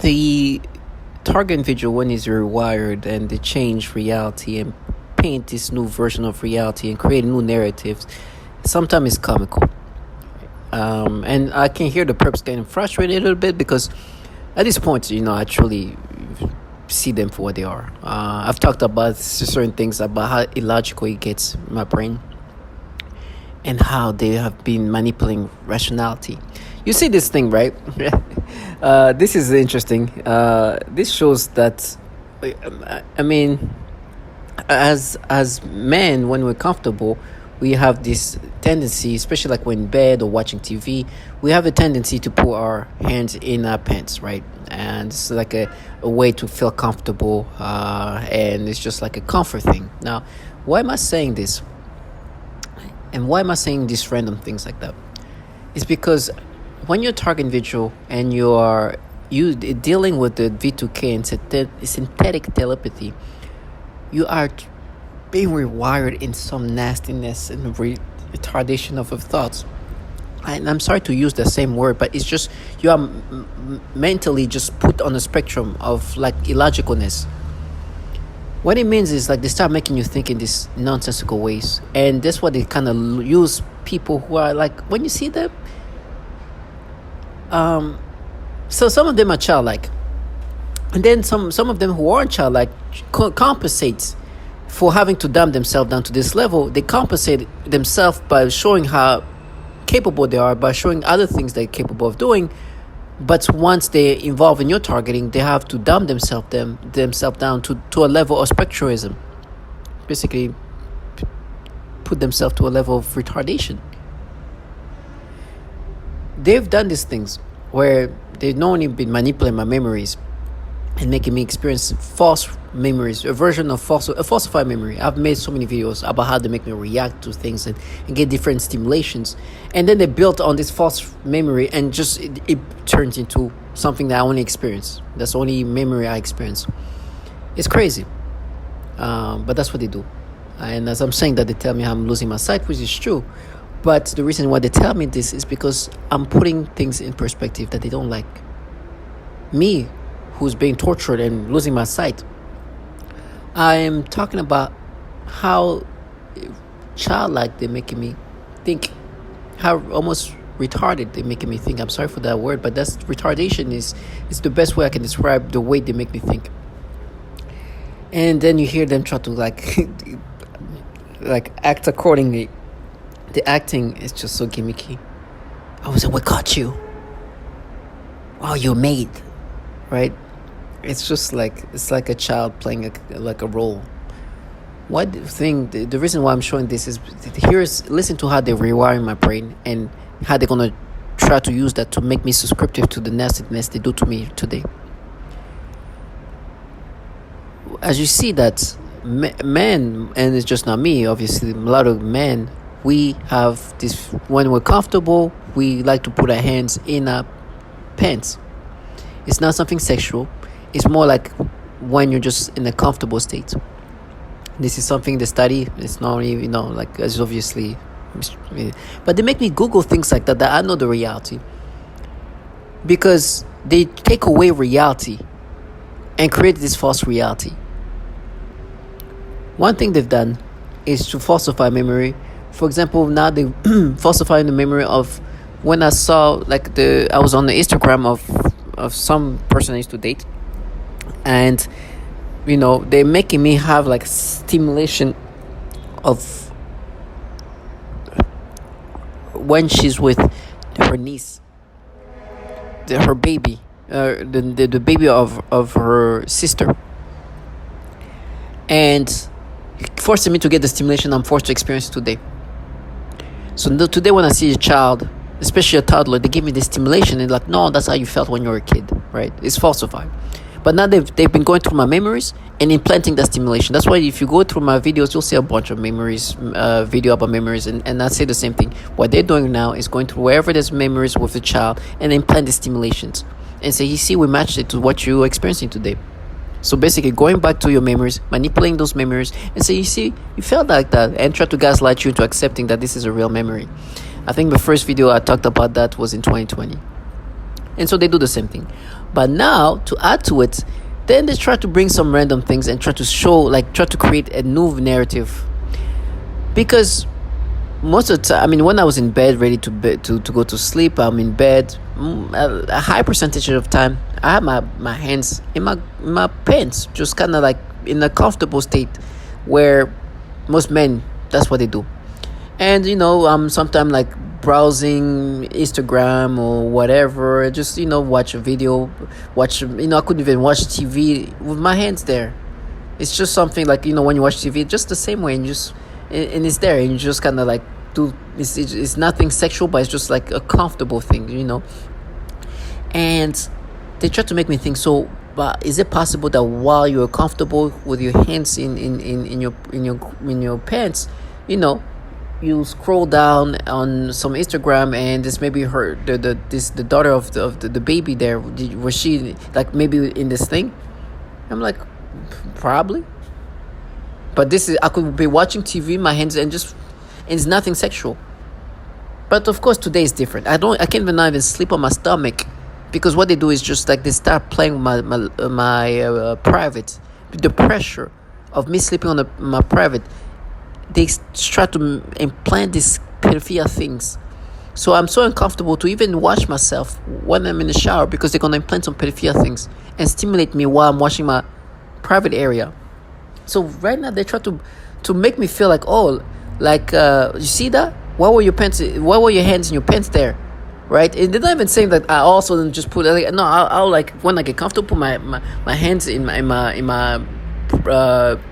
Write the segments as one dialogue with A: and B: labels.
A: The target individual, when is rewired and they change reality and paint this new version of reality and create new narratives, sometimes it's comical. And I can hear the perps getting frustrated a little bit because at this point, I truly see them for what they are. I've talked about certain things about how illogical it gets in my brain and how they have been manipulating rationality. You see this thing, right? This is interesting. This shows that, I mean, as men, when we're comfortable, we have this tendency, especially like when in bed or watching TV, we have a tendency to put our hands in our pants, right? And it's like a way to feel comfortable, and it's just like a comfort thing. Now, why am I saying this? And why am I saying these random things like that? It's because when you're a target individual and you dealing with the V2K and synthetic telepathy, you are being rewired in some nastiness and retardation of thoughts. And I'm sorry to use the same word, but it's just you are mentally just put on a spectrum of like illogicalness. What it means is like they start making you think in these nonsensical ways, and that's what they kind of use people who are like, when you see them, so some of them are childlike, and then some of them who aren't childlike compensate for having to dumb themselves down to this level. They compensate themselves by showing how capable they are, by showing other things they're capable of doing. But once they involve in your targeting, they have to dumb themselves down to a level of spectralism. Basically, put themselves to a level of retardation. They've done these things where they've not only been manipulating my memories and making me experience false memories, a falsified memory. I've made so many videos about how they make me react to things and get different stimulations, and then they built on this false memory, and just it turns into something that I only experience. That's the only memory I experience. It's crazy, but that's what they do. And as I'm saying that, they tell me I'm losing my sight, which is true. But the reason why they tell me this is because I'm putting things in perspective that they don't like. Me, who's being tortured and losing my sight, I'm talking about how childlike they're making me think, how almost retarded they're making me think. I'm sorry for that word, but that's retardation is the best way I can describe the way they make me think. And then you hear them try to like act accordingly. The acting is just so gimmicky. I was like, what caught you? Oh, you're made, right? It's just like a child playing a role. The reason why I'm showing this is listen to how they're rewiring my brain and how they're gonna try to use that to make me subscriptive to the nastiness they do to me today. As you see that men, and it's just not me, obviously a lot of men, we have this, when we're comfortable, we like to put our hands in our pants. It's not something sexual. It's more like when you're just in a comfortable state. This is something they study. It's not only, like, as obviously, but they make me Google things like that I know the reality. Because they take away reality and create this false reality. One thing they've done is to falsify memory. For example, now they falsifying the memory of when I saw, I was on the Instagram of some person I used to date. And, they're making me have like stimulation of when she's with her niece, her baby, the baby of her sister, and forcing me to get the stimulation I'm forced to experience today. So today when I see a child, especially a toddler, they give me this stimulation and like, no, that's how you felt when you were a kid, right? It's falsified. But now they've been going through my memories and implanting that stimulation. That's why if you go through my videos, you'll see a bunch of memories, video about memories, and I say the same thing. What they're doing now is going through wherever there's memories with the child and implant the stimulations. And say, you see, we matched it to what you're experiencing today. So basically going back to your memories, manipulating those memories, and say, you see, you felt like that, and try to gaslight you into accepting that this is a real memory. I think the first video I talked about that was in 2020. And so they do the same thing. But now to add to it, then they try to bring some random things and try to create a new narrative. Because most of the time, I mean, when I was in bed ready to go to sleep, I'm in bed. A high percentage of time I have my hands in my pants, just kind of like in a comfortable state, where most men, that's what they do. And I'm sometimes like browsing Instagram or whatever, just watch a video, I couldn't even watch TV with my hands there. It's just something like, when you watch TV, just the same way, and it's there, and you just kind of like do. It's nothing sexual, but it's just like a comfortable thing. And they try to make me think, so but is it possible that while you're comfortable with your hands in your pants, you know you scroll down on some Instagram, and this maybe her the daughter of the baby there, was she like maybe in this thing? I'm like, probably. But this is, I could be watching TV, my hands, and it's nothing sexual. But of course today is different. I can't even sleep on my stomach, because what they do is just like they start playing with my private. The pressure of me sleeping on my private, they try to implant these pedophilia things. So I'm so uncomfortable to even watch myself when I'm in the shower, because they're gonna implant some pedophilia things and stimulate me while I'm washing my private area. So right now they try to make me feel like, oh, like you see that? Why were your hands in your pants there? Right? And they're not even saying that I also just put like, no, I'll like, when I get comfortable, put my hands in my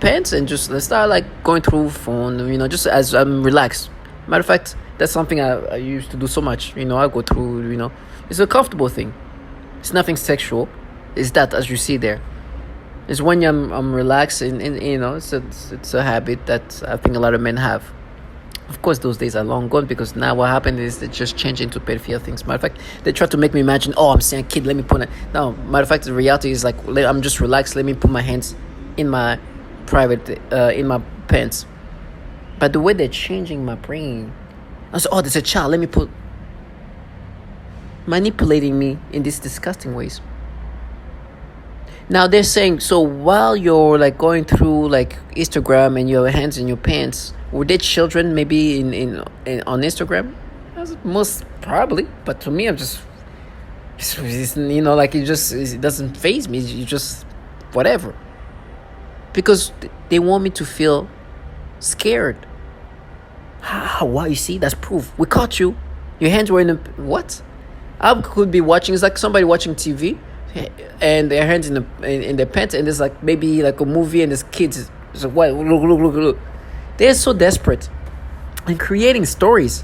A: pants, and just let's start like going through phone, just as I'm relaxed. Matter of fact, that's something I used to do so much. I go through, it's a comfortable thing. It's nothing sexual. It's that, as you see there. It's when I'm relaxed, and it's a habit that I think a lot of men have. Of course, those days are long gone, because now what happened is they just change into pedophilia things. Matter of fact, they try to make me imagine, oh, I'm seeing a kid, let me put it. No, matter of fact, the reality is like, I'm just relaxed, let me put my hands in my private, in my pants. But the way they're changing my brain, I was, oh, there's a child, let me put, manipulating me in these disgusting ways. Now they're saying, so while you're like going through like Instagram and your hands in your pants, were there children maybe in on Instagram? Most probably, but to me, I'm just, like it doesn't faze me. You just whatever, because they want me to feel scared. Wow, you see, that's proof. We caught you. Your hands were in the what? I could be watching. It's like somebody watching TV, and their hands in their pants, and there's like maybe like a movie, and there's kids. So what? Look. They're so desperate, and creating stories,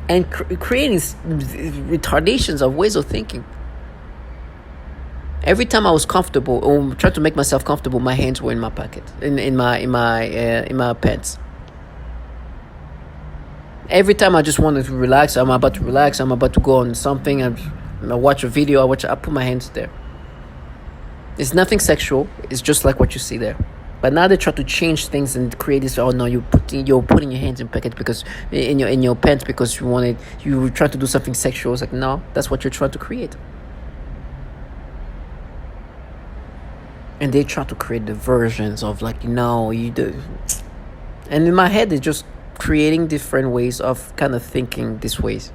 A: and creating retardations of ways of thinking. Every time I was comfortable, or tried to make myself comfortable, my hands were in my pocket, in my pants. Every time I just wanted to relax, I'm about to relax, I'm about to go on something, I watch a video, I put my hands there. It's nothing sexual. It's just like what you see there. But now they try to change things and create this. Oh no, you're putting your hands in pocket because in your pants, because you try to do something sexual. It's like, no, that's what you're trying to create. And they try to create the versions of like, no, you do. And in my head, they're just creating different ways of kind of thinking these ways.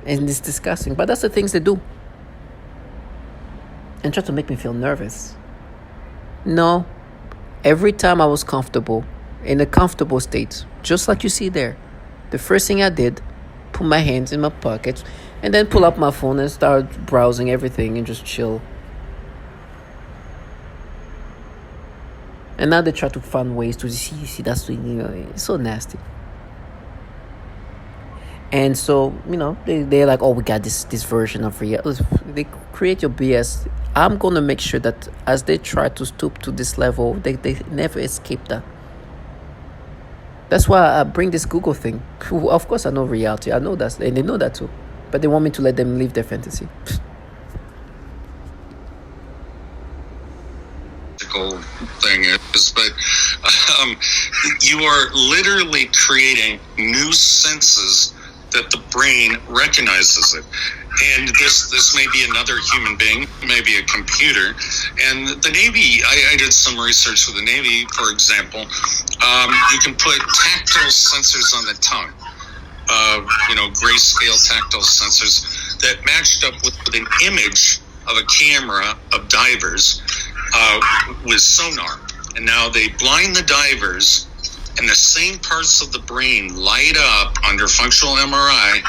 A: And it's disgusting. But that's the things they do. And try to make me feel nervous. No. Every time I was comfortable, in a comfortable state, just like you see there, the first thing I did, put my hands in my pockets, and then pull up my phone and start browsing everything and just chill. And now they try to find ways to see that's, it's so nasty. And so, they're like, oh, we got this version of reality. They create your BS. I'm going to make sure that as they try to stoop to this level, they never escape that. That's why I bring this Google thing. Of course, I know reality. I know that. And they know that too. But they want me to let them live their fantasy.
B: Thing is, but you are literally creating new senses that the brain recognizes it. and this may be another human being, maybe a computer. And the Navy, I did some research with the Navy, for example. You can put tactile sensors on the tongue, grayscale tactile sensors that matched up with an image of a camera of divers with sonar. And now they blind the divers, and the same parts of the brain light up under functional MRI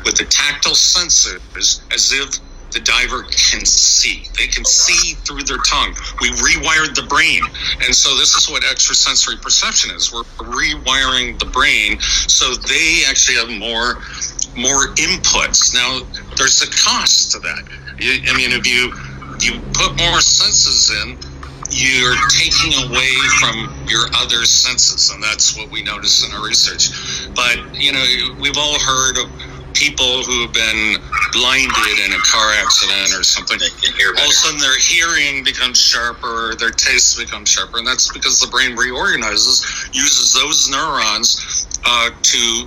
B: with the tactile sensors as if the diver can see. They can see through their tongue. We rewired the brain. And so this is what extrasensory perception is. We're rewiring the brain so they actually have more inputs. Now, there's a cost to that. If you put more senses in, you're taking away from your other senses, and that's what we notice in our research. But, we've all heard of people who have been blinded in a car accident or something. All of a sudden their hearing becomes sharper, their taste becomes sharper, and that's because the brain reorganizes, uses those neurons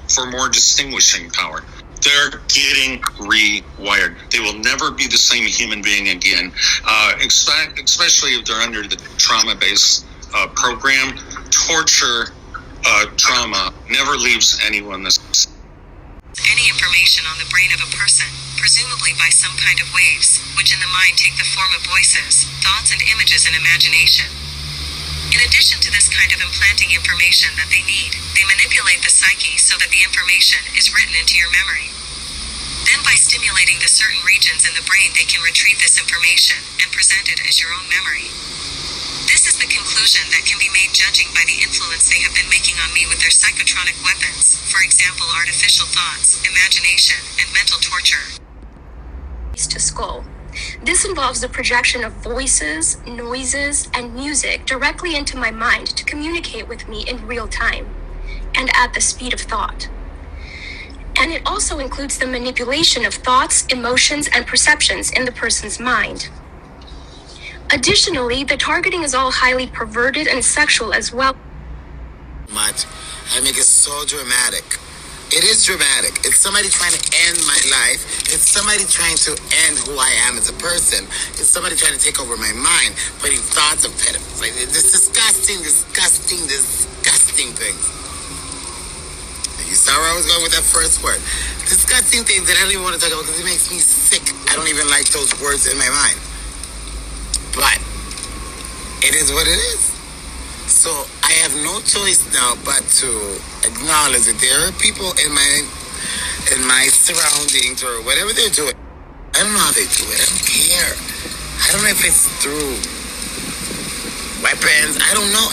B: for more distinguishing power. They're getting rewired. They will never be the same human being again, especially if they're under the trauma-based program. Torture, trauma never leaves anyone the same.
C: Any information on the brain of a person, presumably by some kind of waves, which in the mind take the form of voices, thoughts and images and imagination. In addition to this kind of implanting information that they need, they manipulate the psyche so that the information is written into your memory. Then by stimulating the certain regions in the brain, they can retrieve this information and present it as your own memory. This is the conclusion that can be made judging by the influence they have been making on me with their psychotronic weapons, for example artificial thoughts, imagination, and mental torture.
D: To skull. This involves the projection of voices, noises, and music directly into my mind to communicate with me in real time and at the speed of thought. And it also includes the manipulation of thoughts, emotions, and perceptions in the person's mind. Additionally, the targeting is all highly perverted and sexual as well.
E: I make it so dramatic. It is dramatic. It's somebody trying to end my life. It's somebody trying to end who I am as a person. It's somebody trying to take over my mind, putting thoughts of pedophiles. Like this disgusting thing. You saw where I was going with that first word. Disgusting things that I don't even want to talk about because it makes me sick. I don't even like those words in my mind. But it is what it is. So I have no choice now but to acknowledge that there are people in my surroundings or whatever they're doing. I don't know how they do it. I don't care. I don't know if it's through weapons. I don't know.